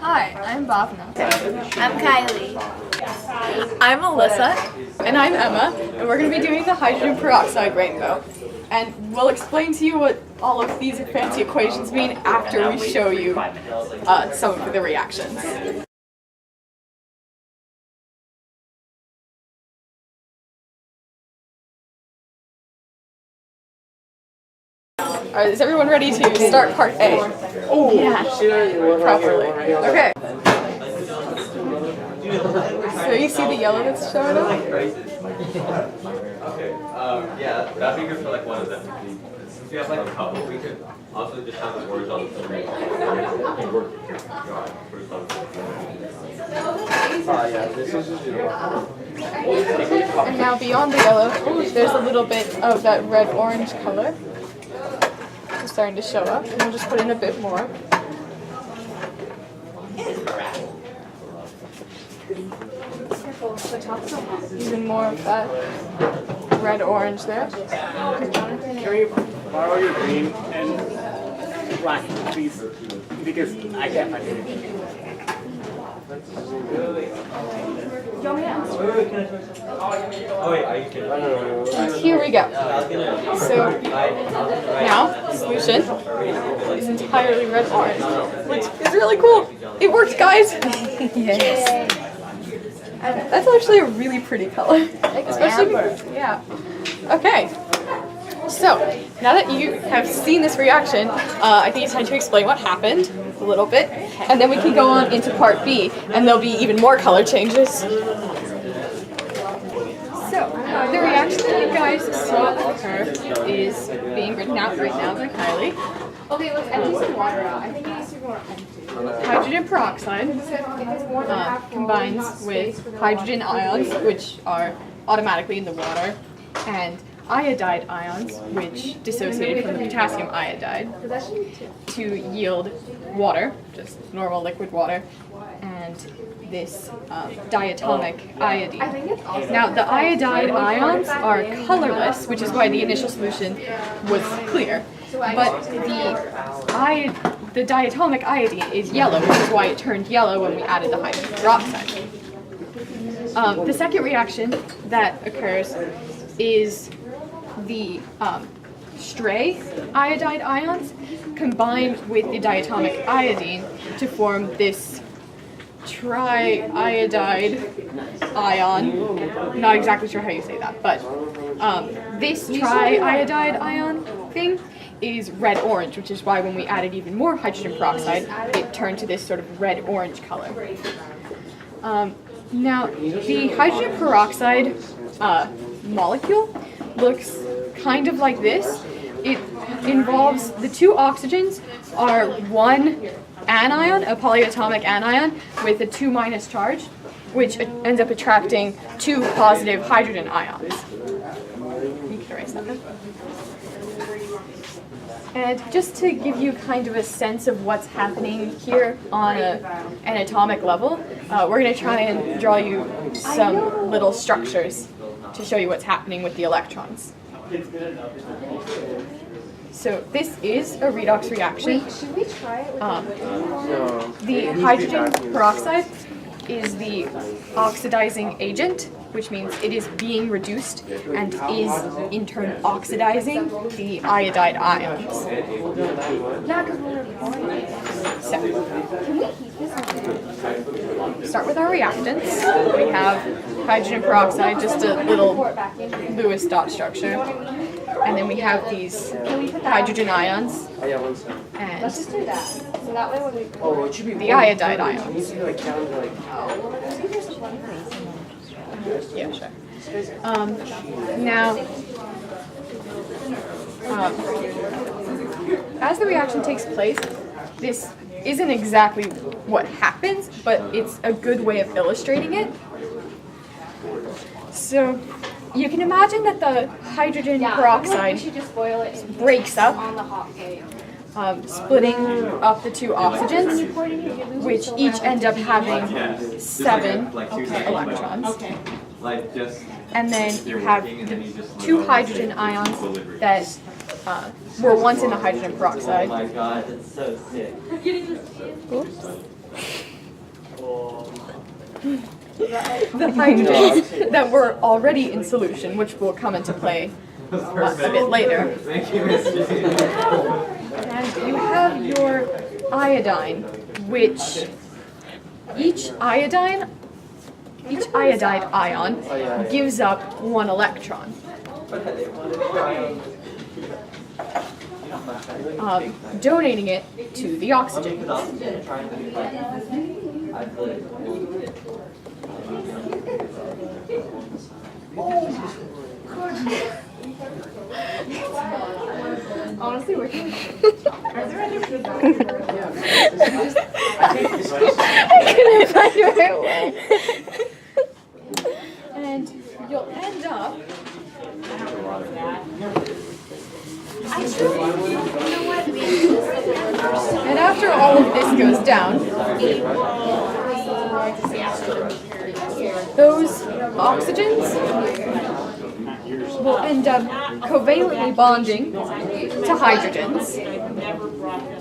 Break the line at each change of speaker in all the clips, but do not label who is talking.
Hi, I'm Bhavna.
I'm Kylie.
I'm Alyssa. And I'm Emma. And we're going to be doing the hydrogen peroxide rainbow. And we'll explain to you what all of these fancy equations mean after we show you some of the reactions. Alright, is everyone ready to start part A?
Oh,
yeah. Properly. Okay. So you see the yellow that's showing up?
Okay, yeah, that'd be good for like one of them. Since we have like a couple, we could also just have the words on the screen.
And now beyond the yellow, there's a little bit of that red-orange color. It's starting to show up, and we'll just put in a bit more. Even more of that red-orange there.
Can we borrow your green and black, please? Because I can't find it.
Oh wait, are you kidding?
And here we go. So now the solution is entirely red-orange, which is really cool. It worked, guys.
Yes.
That's actually a really pretty color, especially yeah. Okay. So now that you have seen this reaction, I think it's time to explain what happened a little bit, and then we can go on into part B, and there'll be even more color changes. So the reaction that you guys saw occur is being written out right now by Kylie.
Okay, let's empty some water out. I think it needs to be more empty.
Hydrogen peroxide combines with hydrogen ions, which are automatically in the water, and iodide ions, which dissociated from the potassium iodide to yield water, just normal liquid water, and this diatomic iodine. Now, the iodide ions are colorless, which is why the initial solution was clear, but the diatomic iodine is yellow, which is why it turned yellow when we added the hydrogen peroxide. The second reaction that occurs is the stray iodide ions combined with the diatomic iodine to form this triiodide ion. Not exactly sure how you say that, but this triiodide ion thing is red-orange, which is why when we added even more hydrogen peroxide, it turned to this sort of red-orange color. Now, the hydrogen peroxide molecule looks kind of like this. It involves the two oxygens are one anion, a polyatomic anion, with a 2- charge, which ends up attracting two positive hydrogen ions. You can erase that. And just to give you kind of a sense of what's happening here on an atomic level, we're going to try and draw you some little structures to show you what's happening with the electrons. So this is a redox reaction.
Wait, should we try it with
The hydrogen peroxide is the oxidizing agent, which means it is being reduced and is in turn oxidizing the iodide ions. So, start with our reactants. We have hydrogen peroxide, just a little Lewis dot structure. And then we have these hydrogen ions and
let's just do that. So that way when we
the iodide ions. Yeah, sure. Now, as the reaction takes place, this isn't exactly what happens, but it's a good way of illustrating it. So, you can imagine that the hydrogen peroxide breaks up, splitting up the two oxygens, which each end up having 7 electrons. And then you have the two hydrogen ions that were once in the hydrogen peroxide.
Oh my god, that's so sick.
Oops. the hydrogens that were already in solution, which will come into play a bit later.
Thank you, Miss Jane.
And you have your iodine, which each iodide ion gives up one electron. Donating it to the oxygen.
Honestly, we're doing
I couldn't find the right way. And you'll end up. And after all of this goes down, those oxygens will end up covalently bonding to hydrogens,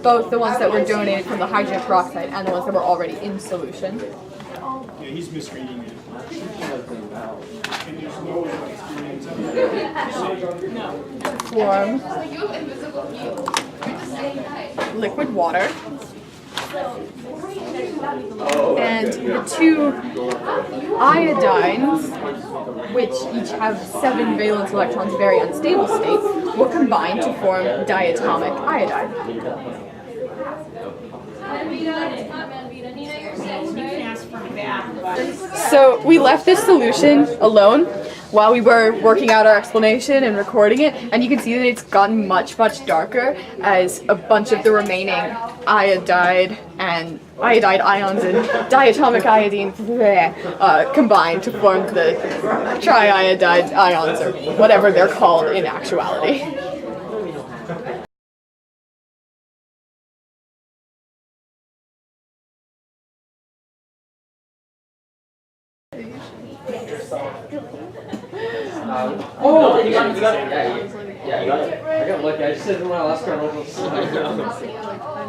both the ones that were donated from the hydrogen peroxide and the ones that were already in solution.
Yeah, he's misreading it. And there's no experience of it.
Form liquid water. And the two iodines, which each have 7 valence electrons, very unstable state, will combine to form diatomic iodide. So we left this solution alone while we were working out our explanation and recording it, and you can see that it's gotten much, much darker as a bunch of the remaining iodide ions and diatomic iodine combine to form the triiodide ions, or whatever they're called in actuality.
Oh, you got it. Yeah, you got it. I got lucky. I just said in my last card.
I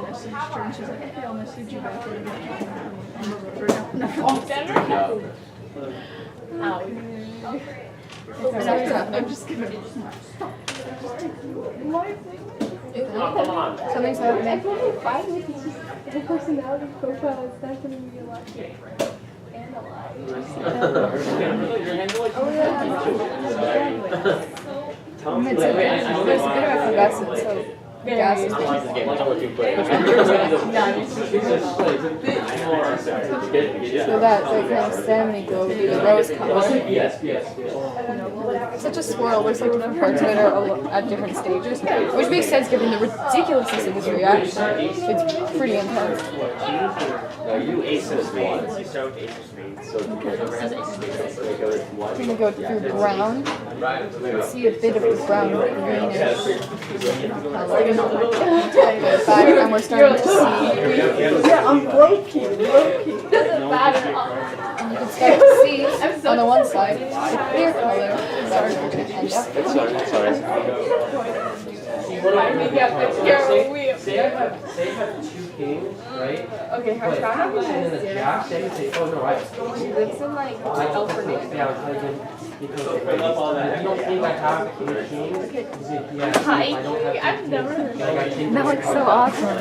messaged her and she's like, okay, I'll message you back. I'm just gonna.
Something's happening.
The personality profile is definitely a lot.
There's a bit of effervescence, so gas is so that kind of salmon glow would be the rose color. It's such a swirl, there's like different parts of it are at different stages, which makes sense given the ridiculousness of this reaction. It's pretty intense.
So whoever has aces, they go with one.
We're going to go through brown. See a bit of the brown greenish color. And we're starting to see.
Yeah, I'm low-key. Doesn't matter.
And you can start to see on the one side the clear color that we're going to end up with.
Say I have 2 kings, right?
Okay, her
But
travel
and then a jack, they can say, oh no,
She lives in like Alfred.
Yeah, I'll tell you. Because if you don't think I have 2 kings, you say, yeah, if I don't have 2
I've never heard
kings, like I think
That looks so awesome.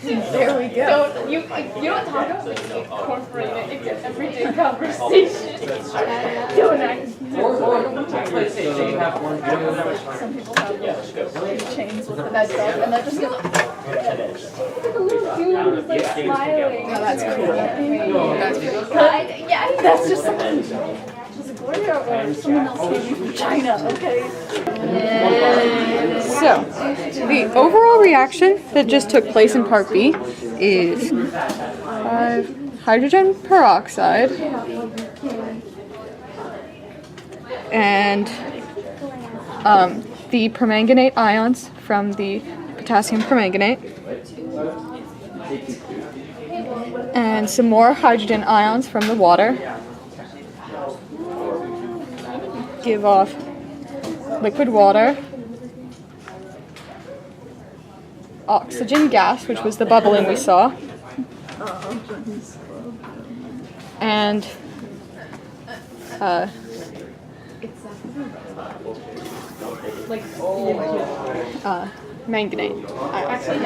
There we go.
You don't talk about like incorporate it into everyday conversation. Don't act.
Or let's say you have 1
Some people have chains with that stuff, and they're just gonna. Dude, like smiling.
Oh, that's cool. That's pretty cool.
Yeah, that's just something. Or someone else came from China, okay?
So, the overall reaction that just took place in part B is hydrogen peroxide and the permanganate ions from the potassium permanganate and some more hydrogen ions from the water give off liquid water, oxygen gas, which was the bubbling we saw, and manganate. Actually,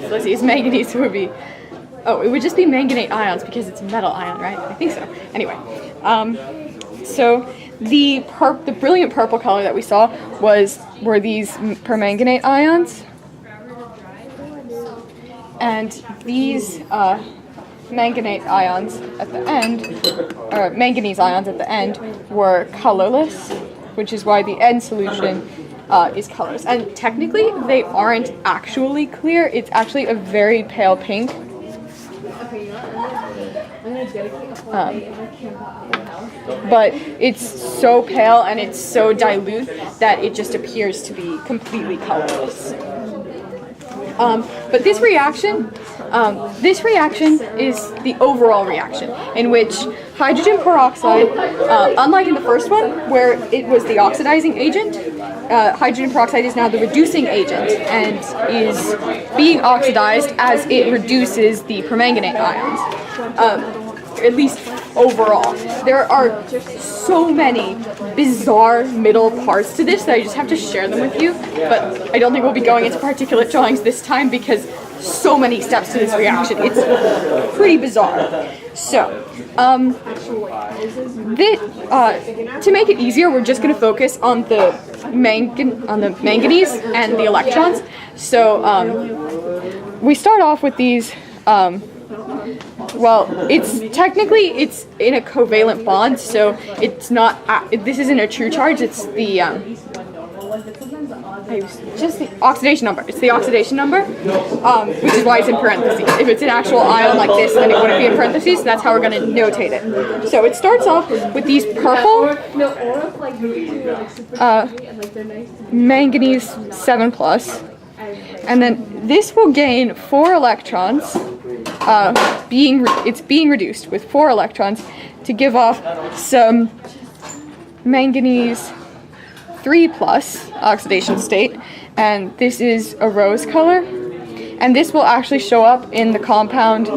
let's see, it's manganese would be. Oh, it would just be manganate ions because it's a metal ion, right? I think so. Anyway, so the brilliant purple color that we saw were these permanganate ions, and these manganate ions at the end, or manganese ions at the end, were colorless, which is why the end solution is colorless. And technically, they aren't actually clear. It's actually a very pale pink. But it's so pale and it's so dilute that it just appears to be completely colorless. But this reaction is the overall reaction in which hydrogen peroxide, unlike in the first one where it was the oxidizing agent, hydrogen peroxide is now the reducing agent and is being oxidized as it reduces the permanganate ions. At least overall. There are so many bizarre middle parts to this that I just have to share them with you, but I don't think we'll be going into particulate drawings this time because so many steps to this reaction. It's pretty bizarre. So, to make it easier, we're just going to focus on the manganese and the electrons. So, we start off with these. Well, it's in a covalent bond, so it's not. This isn't a true charge. It's the just the oxidation number. It's the oxidation number, which is why it's in parentheses. If it's an actual ion like this, then it wouldn't be in parentheses. That's how we're going to notate it. So it starts off with these purple manganese 7+, and then this will gain 4 electrons. It's being reduced with 4 electrons to give off some manganese 3+ oxidation state, and this is a rose color, and this will actually show up in the compound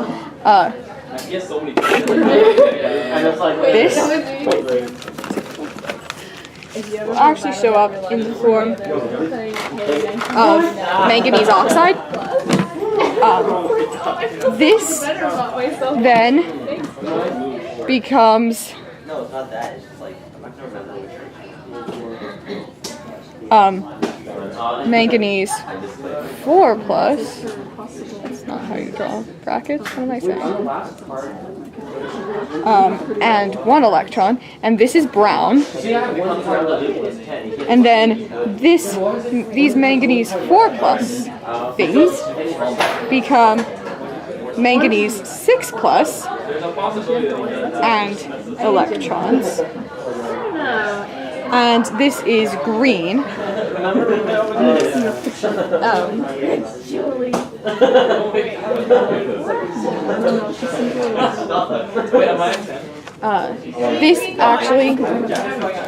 this will actually show up in the form of manganese oxide. This then becomes manganese 4+. That's not how you draw brackets. What am I saying? And 1 electron, and this is brown. And then these manganese 4+ things become manganese 6+ and electrons. And this is green.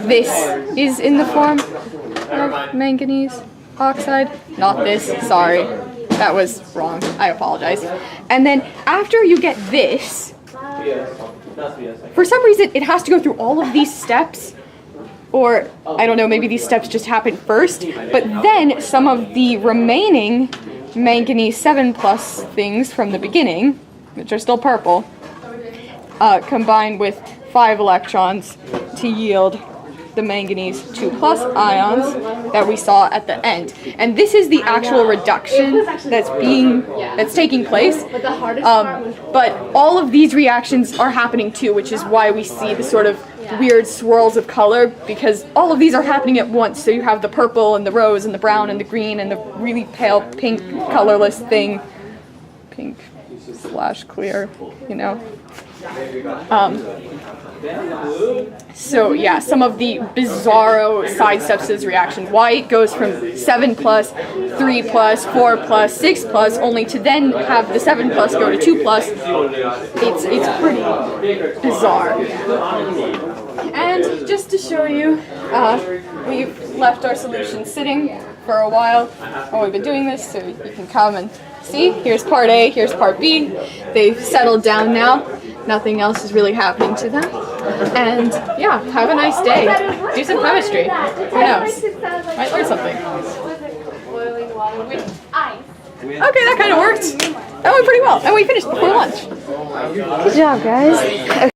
This is in the form of manganese oxide. Not this, sorry. That was wrong. I apologize. And then after you get this, for some reason it has to go through all of these steps. Or, I don't know, maybe these steps just happen first, but then some of the remaining manganese 7+ things from the beginning, which are still purple, combine with 5 electrons to yield the manganese 2+ ions that we saw at the end. And this is the actual reduction that's taking place. But all of these reactions are happening too, which is why we see the sort of weird swirls of color, because all of these are happening at once. So you have the purple and the rose and the brown and the green and the really pale pink colorless thing. Pink/clear, you know. So yeah, some of the bizarro side steps to this reaction. Why it goes from 7+, 3+, 4+, 6+, only to then have the 7+ go to 2+. It's pretty bizarre. And just to show you, we've left our solution sitting for a while while we've been doing this, so you can come and see. Here's part A, here's part B. They've settled down now. Nothing else is really happening to them. And yeah, have a nice day. Do some chemistry. Who knows? Might learn something.
Boiling water with ice.
Okay, that kind of worked. That went pretty well. And we finished before lunch.
Good job, guys.